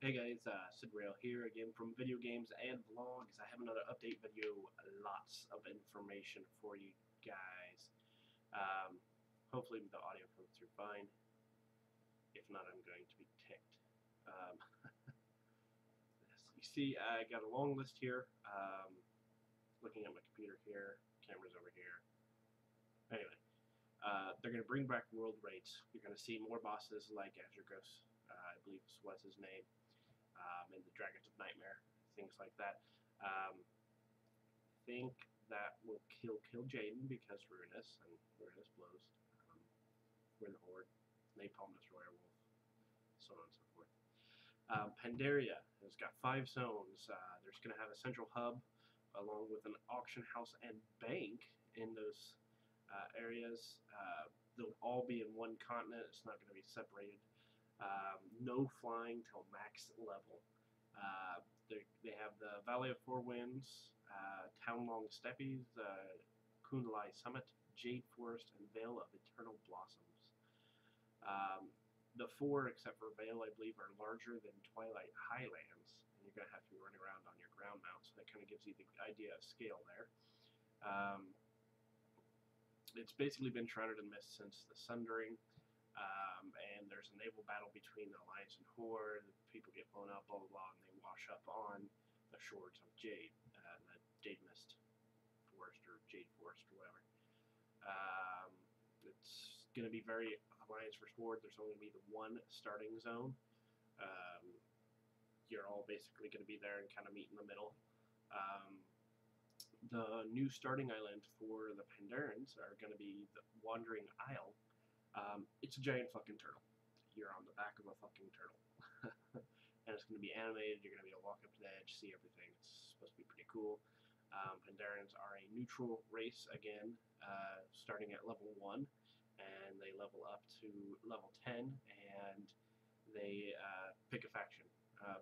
Hey guys, Sid Rail here again from Video Games and Vlogs. I have another update video, lots of information for you guys. Um, Hopefully the audio comes through fine. If not, I'm going to be ticked. Um, you see, I got a long list here. Looking at my computer here, camera's over here. Anyway, they're going to bring back world rates. You're going to see more bosses like Azure Ghost, I believe was his name. And the Dragons of Nightmare, things like that. I think that will kill kil'jaeden because Ruinous and Ruinous blows. We're the Horde, Napalm Destroyer Wolf, so on and so forth. Panderia has got 5 zones. There's going to have a central hub along with an auction house and bank in those areas. They'll all be in one continent. It's not going to be separated. No flying till max level. They have the Valley of Four Winds, Townlong Steppies, Kundalai Summit, Jade Forest, and Vale of Eternal Blossoms. The 4, except for Vale, I believe, are larger than Twilight Highlands, and you're going to have to be running around on your ground mount, so that kind of gives you the idea of scale there. It's basically been shrouded in mist since the Sundering. And there's a naval battle between the Alliance and Horde. People get blown up, blah blah blah, and they wash up on the shores of Jade, the Jade Mist Forest or Jade Forest or whatever. It's going to be very Alliance versus Horde. There's only going to be the one starting zone. You're all basically going to be there and kind of meet in the middle. The new starting island for the Panderans are going to be the Wandering Isle. It's a giant fucking turtle. You're on the back of a fucking turtle. And it's going to be animated. You're going to be able to walk up to the edge, see everything. It's supposed to be pretty cool. Panderans are a neutral race again, starting at level 1. And they level up to level 10. And they pick a faction.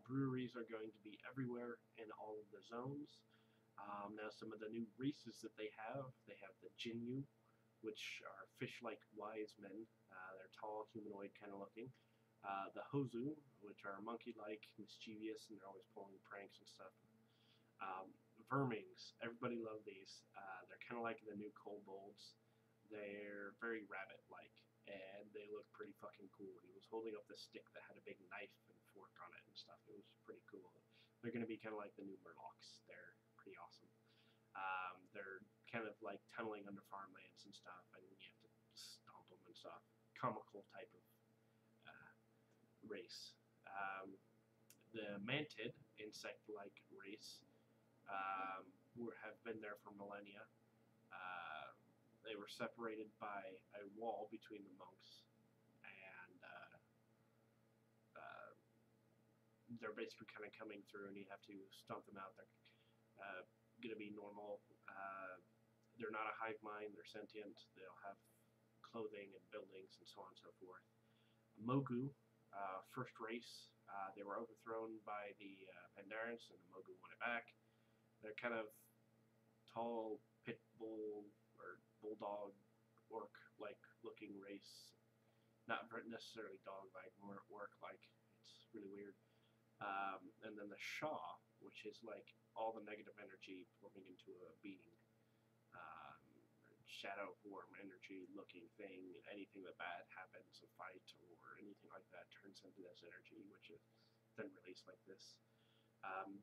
Breweries are going to be everywhere in all of the zones. Now some of the new races that they have the Jinyu, which are fish-like wise men. They're tall, humanoid kind of looking. The Hozu, which are monkey-like, mischievous, and they're always pulling pranks and stuff. Vermings, everybody loves these. They're kind of like the new kobolds. They're very rabbit-like, and they look pretty fucking cool. He was holding up this stick that had a big knife and fork on it and stuff. It was pretty cool. They're going to be kind of like the new Murlocs. They're pretty awesome. They're kind of like tunneling under farmlands and stuff, and you have to stomp them and stuff. Comical type of race. The mantid, insect-like race, have been there for millennia. They were separated by a wall between the monks, and they're basically kind of coming through, and you have to stomp them out. They're going to be normal. They're not a hive mind. They're sentient. They'll have clothing and buildings and so on and so forth. Mogu, first race. They were overthrown by the Panderans, and the Mogu won it back. They're kind of tall pit bull or bulldog orc-like looking race. Not necessarily dog-like, more orc-like. It's really weird. And then the Shaw, which is like all the negative energy forming into a being. Shadow form energy looking thing. Anything that bad happens, a fight or anything like that, turns into this energy, which is then released like this.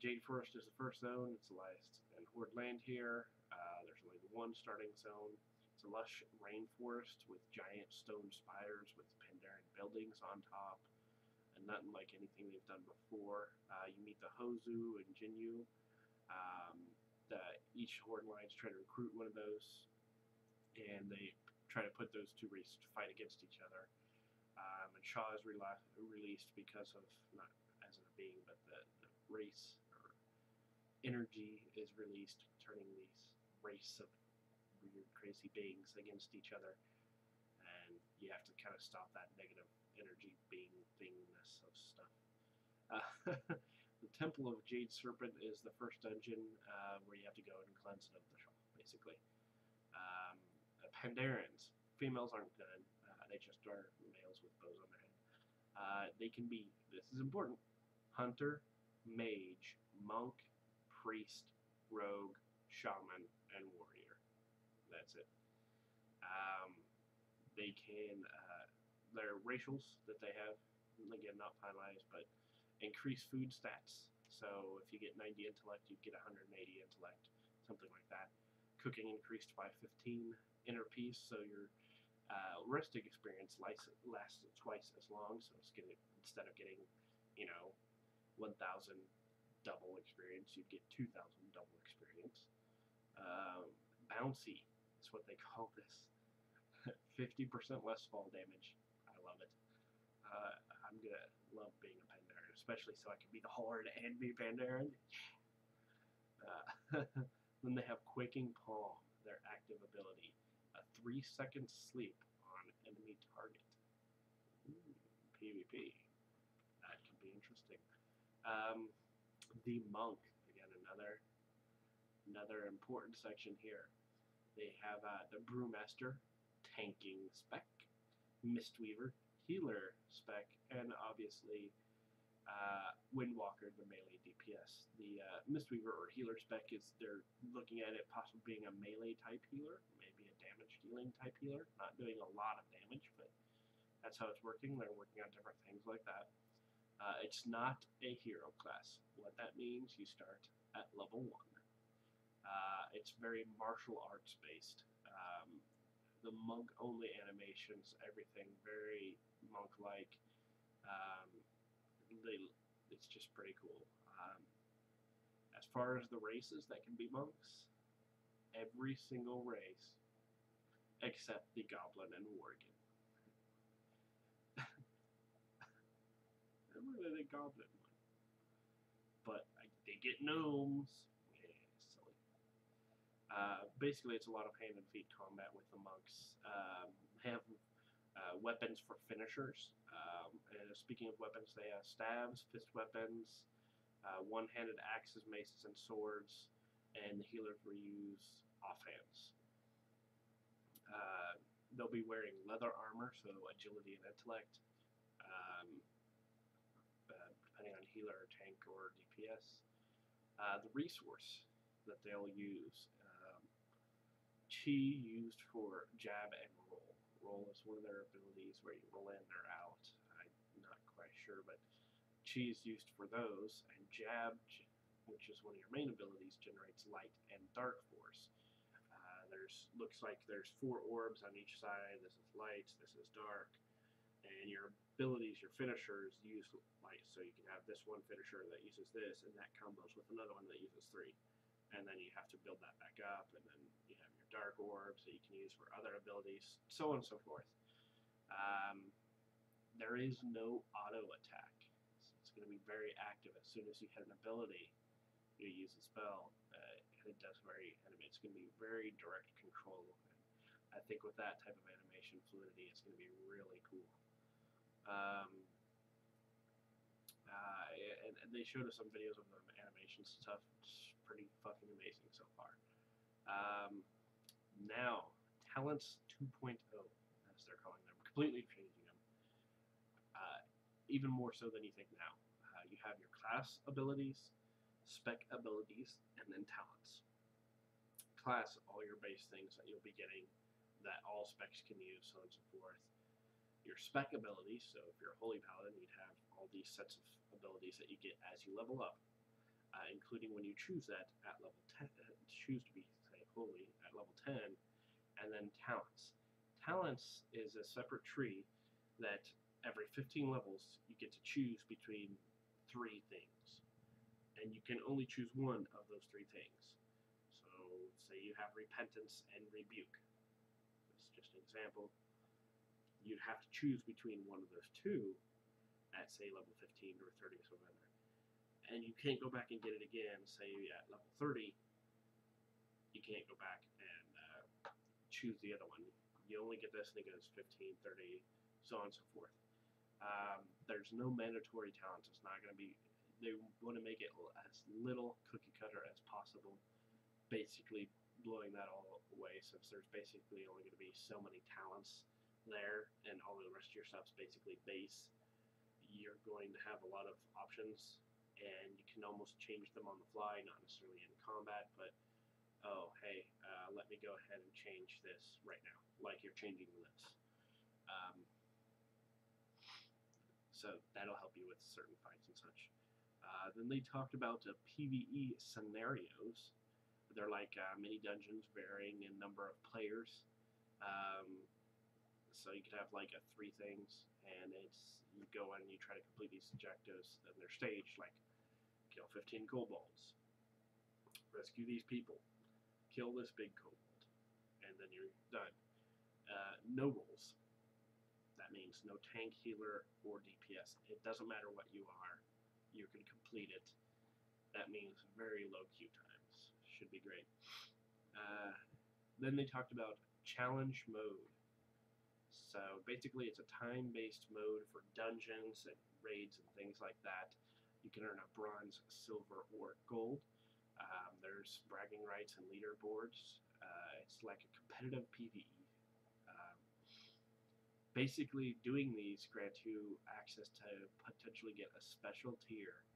Jade Forest is the first zone. It's the last and Horde land here. There's only the one starting zone. It's a lush rainforest with giant stone spires with Panderan buildings on top. And nothing like anything they've done before. You meet the Hozu and Jinyu. Each Horde line's trying to recruit one of those, and they try to put those two races to fight against each other. And Shaw is released because of, not as a being, but the race or energy is released, turning these race of weird, crazy beings against each other. And you have to kind of stop that negative energy being thingness of stuff. The Temple of Jade Serpent is the first dungeon where you have to go and cleanse it of the Shaw, basically. Panderans. Females aren't good. They just are males with bows on their head. They can be, this is important, hunter, mage, monk, priest, rogue, shaman, and warrior. That's it. They can, their racials that they have, again, not finalized, but increase food stats. So if you get 90 intellect, you get 180 intellect, something like that. Cooking increased by 15 inner peace, so your resting experience lasts twice as long. So it's gonna, instead of getting, 1,000 double experience, you'd get 2,000 double experience. Bouncy is what they call this. 50% less fall damage. I love it. I'm gonna love being a Panderan, especially so I can be the Horde and be Panderan. Then they have Quaking Palm, their active ability. A 3-second sleep on enemy target. PvP. That could be interesting. The Monk, again, another important section here. They have the Brewmaster, tanking spec, Mistweaver, healer spec, and obviously Windwalker, the melee DPS. The Mistweaver or healer spec is, they're looking at it possibly being a melee type healer, maybe a damage dealing type healer, not doing a lot of damage, but that's how it's working. They're working on different things like that. It's not a hero class. What that means, you start at level 1. It's very martial arts based. The monk only animations, everything very monk like. It's just pretty cool. As far as the races that can be monks, every single race except the goblin and worgen. I'm really the goblin one, but they get gnomes. Yeah, silly. Basically, it's a lot of hand and feet combat with the monks. They have weapons for finishers. And speaking of weapons, they have stabs, fist weapons, one-handed axes, maces, and swords, and the healers will use offhands. They'll be wearing leather armor, so agility and intellect, depending on healer, or tank, or DPS. The resource that they'll use, chi used for jab and roll. Roll is one of their abilities where you roll in or out. I'm not quite sure, but chi is used for those, and jab, which is one of your main abilities, generates light and dark force. Looks like there's 4 orbs on each side. This is light, this is dark, and your abilities, your finishers, use light. So you can have this one finisher that uses this, and that combos with another one that uses 3. And then you have to build that back up, and then you have your dark orbs that you can use for other abilities, so on and so forth. There is no auto attack, so it's going to be very active. As soon as you hit an ability, you use a spell, and it's going to be very direct control. And I think with that type of animation fluidity, it's going to be really cool. And they showed us some videos of the animation stuff. It's pretty fucking amazing so far. Now, Talents 2.0, as they're calling them, completely changing them. Even more so than you think now. You have your class abilities, spec abilities, and then talents. Class, all your base things that you'll be getting that all specs can use, so on and so forth. Your spec abilities, so if you're a holy paladin, you'd have all these sets of abilities that you get as you level up, including when you choose that at level 10, choose to be, say, holy at level 10, and then talents. Talents is a separate tree that every 15 levels you get to choose between 3 things, and you can only choose one of those 3 things. So, say you have repentance and rebuke. That's just an example. You'd have to choose between one of those 2 at, say, level 15 or 30 or something like that. And you can't go back and get it again, say, at level 30. You can't go back and choose the other one. You only get this, and it goes 15, 30, so on and so forth. There's no mandatory talents. It's not going to be, they want to make it as little cookie cutter as possible, basically blowing that all away, since there's basically only going to be so many talents there, and all the rest of your stuff's basically base. you're going to have a lot of options, and you can almost change them on the fly, not necessarily in combat, but oh, hey, let me go ahead and change this right now, like you're changing lists. So that'll help you with certain fights and such. Then they talked about PvE scenarios. They're like mini dungeons varying in number of players. So you could have like 3 things, and it's you go in and you try to complete these objectives, and they're staged like kill 15 kobolds, rescue these people, kill this big kobold, and then you're done. No rules. That means no tank, healer, or DPS. It doesn't matter what you are, you can complete it. That means very low queue times. Should be great. Then they talked about challenge mode. So basically it's a time-based mode for dungeons and raids and things like that. You can earn a bronze, silver, or gold. There's bragging rights and leaderboards. It's like a competitive PvE. Basically, doing these grants you access to potentially get a special tier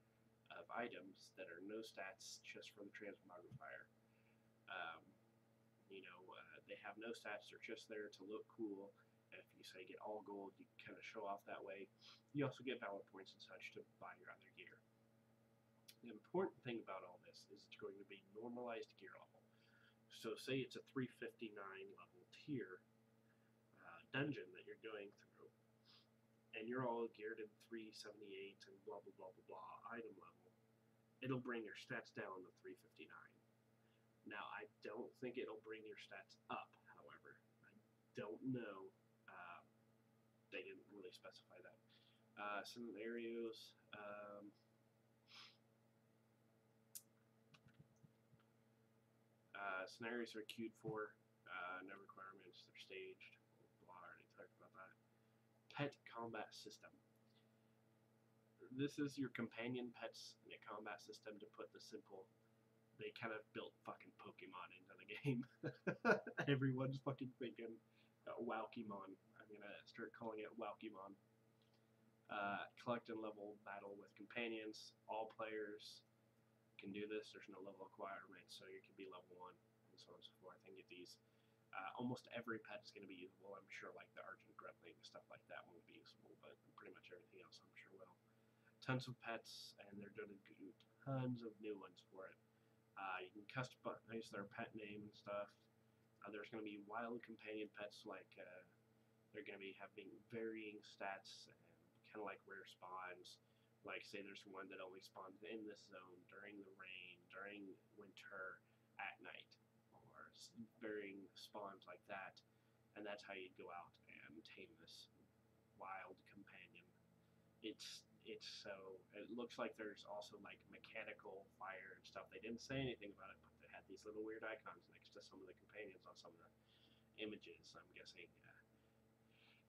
of items that are no stats just for the transmogrifier. They have no stats, they're just there to look cool. If you say get all gold, you can kind of show off that way. You also get valor points and such to buy your other gear. The important thing about all this is it's going to be normalized gear level. So say it's a 359 level tier dungeon that you're going through, and you're all geared in 378 and blah blah blah blah blah item level, it'll bring your stats down to 359. Now I don't think it'll bring your stats up, however. I don't know. They didn't really specify that. Scenarios. Scenarios are queued for. No requirements. They're staged. Blah, I already talked about that. Pet combat system. This is your companion pets in a combat system. To put this simple, they kind of built fucking Pokemon into the game. Everyone's fucking thinking Wowkimon. I'm gonna start calling it Wowkimon. Collect and level battle with companions. All players can do this. There's no level requirement, so you can be level 1 and so on and so forth and get these. Almost every pet is going to be usable. I'm sure like the Argent Grubling and stuff like that won't be usable, but pretty much everything else I'm sure will. Tons of pets, and they're going to do tons of new ones for it. You can customize their pet name and stuff. There's going to be wild companion pets, like they're going to be having varying stats and kind of like rare spawns. Like say there's one that only spawns in this zone during the rain, during winter, at night, or varying spawns like that. And that's how you'd go out and tame this wild companion. It looks like there's also like mechanical fire and stuff. They didn't say anything about it, but they had these little weird icons next to some of the companions on some of the images. I'm guessing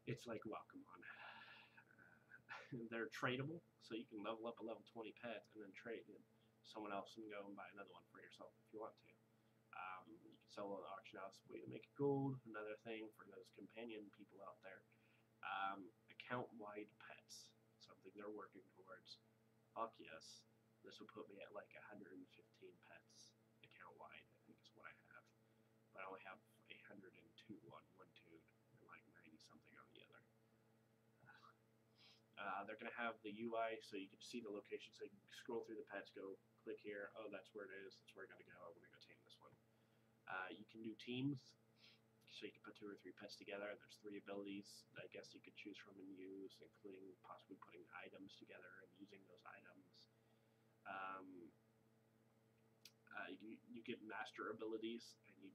it's like Wowkimon. They're tradable, so you can level up a level 20 pet and then trade someone else and go and buy another one for yourself if you want to. You can sell an auction house way to make gold. Another thing for those companion people out there, account-wide pets, something they're working towards. Fuck yes, this will put me at like 115 pets account-wide, I think is what I have. But I only have 102 on one dude and like 90 something on the other. They're going to have the UI so you can see the location, so you can scroll through the pets, go click here, oh that's where it is, that's where I gotta go, I want to go tame this one. You can do teams, so you can put 2 or 3 pets together. There's 3 abilities I guess you could choose from and use, including possibly putting items together and using those items. You get master abilities, and you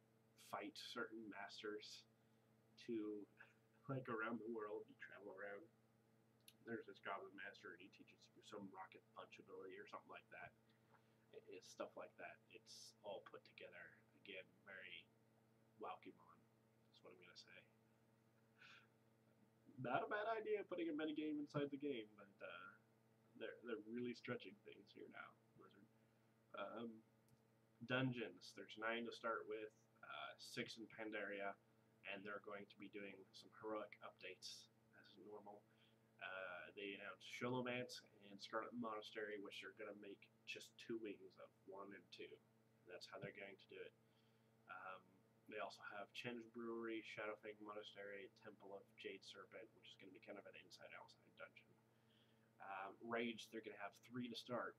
fight certain masters to, like around the world, you travel around. There's this goblin master, and he teaches you some rocket punch ability or something like that. It's stuff like that. It's all put together. Again, very Wowkimon, is what I'm going to say. Not a bad idea putting a minigame inside the game, but they're really stretching things here now, Blizzard. Dungeons, there's 9 to start with, 6 in Panderia, and they're going to be doing some heroic updates as normal. they announced Sholomance and Scarlet Monastery, which are going to make just 2 wings of 1 and 2. That's how they're going to do it. They also have Chen's Brewery, Shadowfang Monastery, Temple of Jade Serpent, which is going to be kind of an inside-outside dungeon. Rage, they're going to have 3 to start.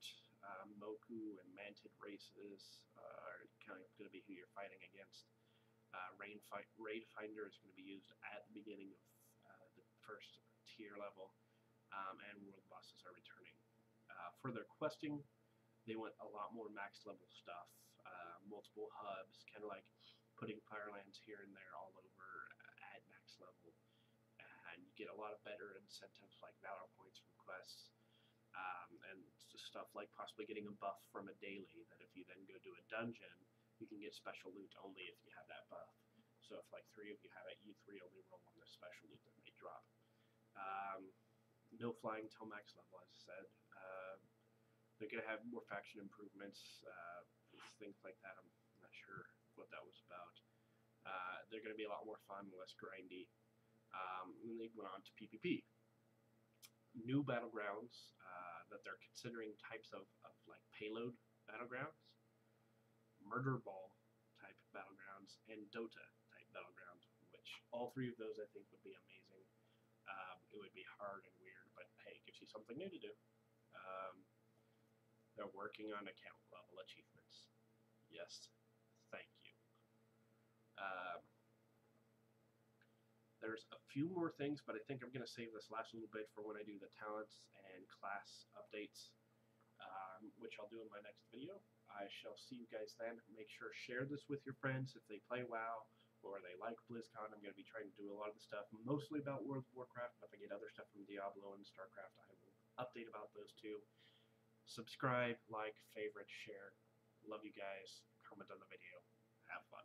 Moku and Mantid races are kind of going to be who you're fighting against. Raid Finder is going to be used at the beginning of the first tier level, and world bosses are returning. For their questing, they want a lot more max level stuff, multiple hubs, kind of like putting Firelands here and there all over at max level, and you get a lot of better incentives like Valor points from quests, and stuff like possibly getting a buff from a daily that if you then go to a dungeon, you can get special loot only if you have that buff. So if like 3 of you have it, you 3 only roll on the special loot that may drop. No flying till max level, as I said. They're going to have more faction improvements, things like that. I'm not sure what that was about. They're going to be a lot more fun, less grindy. And they went on to PvP. New battlegrounds that they're considering types of like payload battlegrounds. Murder Ball type battlegrounds, and Dota type battlegrounds, which all 3 of those I think would be amazing. It would be hard and weird, but hey, it gives you something new to do. They're working on account level achievements. Yes, thank you. There's a few more things, but I think I'm going to save this last little bit for when I do the talents and class updates, which I'll do in my next video. I shall see you guys then. Make sure to share this with your friends if they play WoW or they like BlizzCon. I'm going to be trying to do a lot of the stuff mostly about World of Warcraft, but if I get other stuff from Diablo and StarCraft, I will update about those too. Subscribe, like, favorite, share. Love you guys. Comment on the video. Have fun.